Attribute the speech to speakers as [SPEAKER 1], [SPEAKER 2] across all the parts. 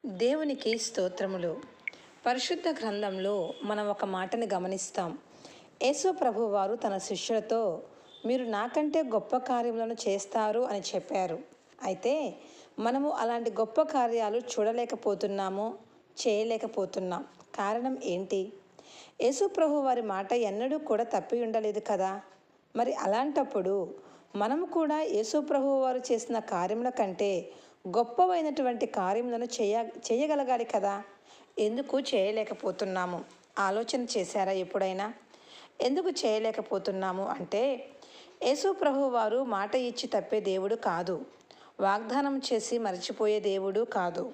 [SPEAKER 1] దేవునికి స్తోత్రములు. పరిశుద్ధ గ్రంథంలో మనం ఒక మాటని గమనిస్తాం. యేసు ప్రభు వారు తన శిష్యులతో మీరు నాకంటే గొప్ప కార్యములను చేస్తారు అని చెప్పారు. అయితే మనము అలాంటి గొప్ప కార్యాలు చూడలేకపోతున్నాము, చేయలేకపోతున్నాం. కారణం ఏంటి? యేసు ప్రభు వారి మాట ఎన్నడూ కూడా తప్పి ఉండలేదు కదా. మరి అలాంటప్పుడు మనము కూడా యేసు ప్రభు వారు చేసిన కార్యముల కంటే గొప్పవైనటువంటి కార్యములను చేయగలగాలి కదా. ఎందుకు చేయలేకపోతున్నాము? ఆలోచన చేశారా ఎప్పుడైనా? ఎందుకు చేయలేకపోతున్నాము అంటే, యేసు ప్రభు వారు మాట ఇచ్చి తప్పే దేవుడు కాదు, వాగ్దానం చేసి మర్చిపోయే దేవుడు కాదు.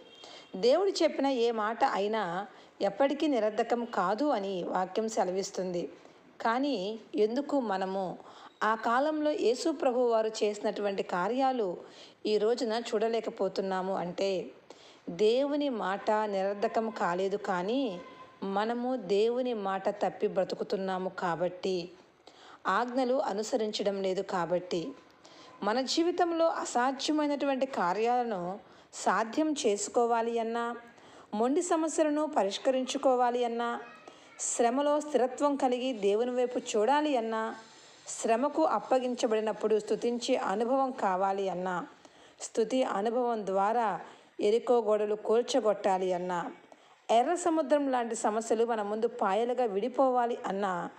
[SPEAKER 1] దేవుడు చెప్పిన ఏ మాట అయినా ఎప్పటికీ నిరర్ధకం కాదు అని వాక్యం సెలవిస్తుంది. కానీ ఎందుకు మనము ఆ కాలంలో యేసు ప్రభు వారు చేసినటువంటి కార్యాలు ఈ రోజున చూడలేకపోతున్నాము అంటే, దేవుని మాట నిరర్ధకం కాలేదు, కానీ మనము దేవుని మాట తప్పి బ్రతుకుతున్నాము కాబట్టి, ఆజ్ఞలు అనుసరించడం లేదు కాబట్టి. మన జీవితంలో అసాధ్యమైనటువంటి కార్యాలను సాధ్యం చేసుకోవాలి అన్నా, మొండి సమస్యలను పరిష్కరించుకోవాలి అన్నా, శ్రమలో స్థిరత్వం కలిగి దేవుని వైపు చూడాలి అన్నా, శ్రమకు అప్పగించబడినప్పుడు స్తుతించే అనుభవం కావాలి అన్నా, స్తుతి అనుభవం ద్వారా ఎరికో గోడలు కూల్చగొట్టాలి అన్నా, ఎర్ర సముద్రం లాంటి సమస్యలు మన ముందు పాయలుగా విడిపోవాలి అన్నా,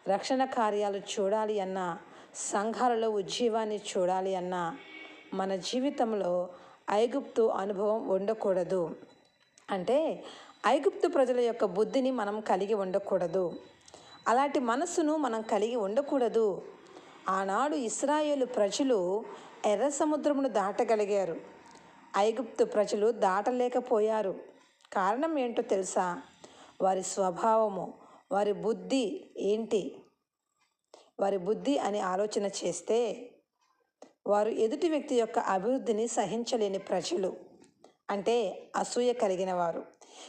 [SPEAKER 1] రక్షణ కార్యాలు చూడాలి అన్నా, సంఘాలలో ఉజ్జీవాన్ని చూడాలి అన్నా, మన జీవితంలో ఐగుప్తు అనుభవం ఉండకూడదు. అంటే ఐగుప్తు ప్రజల యొక్క బుద్ధిని మనం కలిగి ఉండకూడదు. అలాంటి మనస్సును మనం కలిగి ఉండకూడదు. ఆనాడు ఇశ్రాయేలు ప్రజలు ఎర్ర సముద్రమును దాటగలిగారు, ఐగుప్తు ప్రజలు దాటలేకపోయారు. కారణం ఏంటో తెలుసా? వారి స్వభావము, వారి బుద్ధి ఏంటి? వారి బుద్ధి అని ఆలోచన చేస్తే, వారు ఎదుటి వ్యక్తి యొక్క అభివృద్ధిని సహించలేని ప్రజలు. అంటే అసూయ కలిగిన వారు.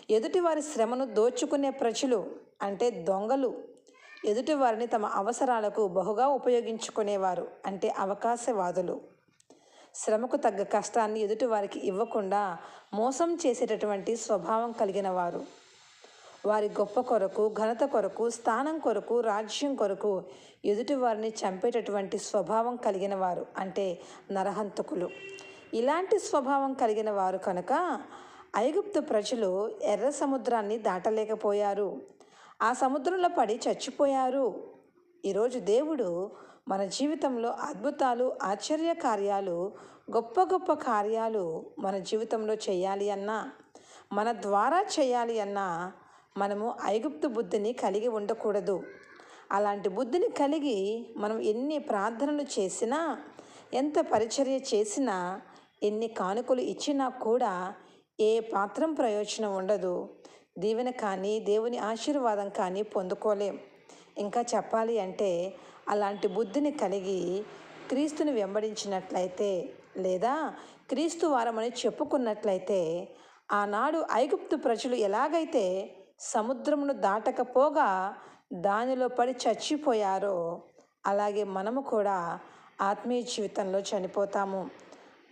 [SPEAKER 1] ఎదుటి వారి శ్రమను దోచుకునే ప్రజలు అంటే దొంగలు. ఎదుటి వారిని తమ అవసరాలకు బహుగా ఉపయోగించుకునేవారు అంటే అవకాశవాదులు. శ్రమకు తగ్గ కష్టాన్ని ఎదుటి వారికి ఇవ్వకుండా మోసం చేసేటటువంటి స్వభావం కలిగిన వారు. వారి గొప్ప కొరకు, ఘనత కొరకు, స్థానం కొరకు, రాజ్యం కొరకు ఎదుటి వారిని చంపేటటువంటి స్వభావం కలిగిన వారు అంటే నరహంతకులు. ఇలాంటి స్వభావం కలిగిన వారు కనుక ఐగుప్తు ప్రజలు ఎర్ర సముద్రాన్ని దాటలేకపోయారు. ఆ సముద్రంలో పడి చచ్చిపోయారు. ఈరోజు దేవుడు మన జీవితంలో అద్భుతాలు, ఆశ్చర్య కార్యాలు, గొప్ప గొప్ప కార్యాలు మన జీవితంలో చేయాలి అన్నా, మన ద్వారా చేయాలి అన్నా, మనము ఐగుప్తు బుద్ధిని కలిగి ఉండకూడదు. అలాంటి బుద్ధిని కలిగి మనం ఎన్ని ప్రార్థనలు చేసినా, ఎంత పరిచర్య చేసినా, ఎన్ని కానుకలు ఇచ్చినా కూడా ఏ మాత్రం ప్రయోజనం ఉండదు. దీవెన కానీ, దేవుని ఆశీర్వాదం కానీ పొందుకోలేం. ఇంకా చెప్పాలి అంటే, అలాంటి బుద్ధిని కలిగి క్రీస్తుని వెంబడించినట్లయితే, లేదా క్రీస్తు వారమని చెప్పుకున్నట్లయితే, ఆనాడు ఐగుప్తు ప్రజలు ఎలాగైతే సముద్రమును దాటకపోగా దానిలో పడి చచ్చిపోయారో, అలాగే మనము కూడా ఆత్మీయ జీవితంలో చనిపోతాము.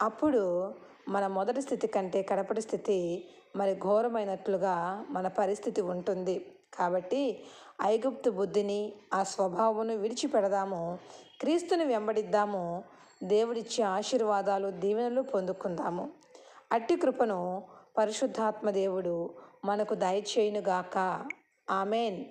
[SPEAKER 1] అప్పుడు మన మొదటి స్థితి కంటే కడపటి స్థితి మరి ఘోరమైనట్లుగా మన పరిస్థితి ఉంటుంది. కాబట్టి ఐగుప్తు బుద్ధిని, ఆ స్వభావమును విడిచిపెడదాము, క్రీస్తుని వెంబడిద్దాము, దేవుడిచ్చే ఆశీర్వాదాలు, దీవెనలు పొందుకుందాము. అట్టి కృపను పరిశుద్ధాత్మ దేవుడు మనకు దయచేయునుగాక. ఆమెన్.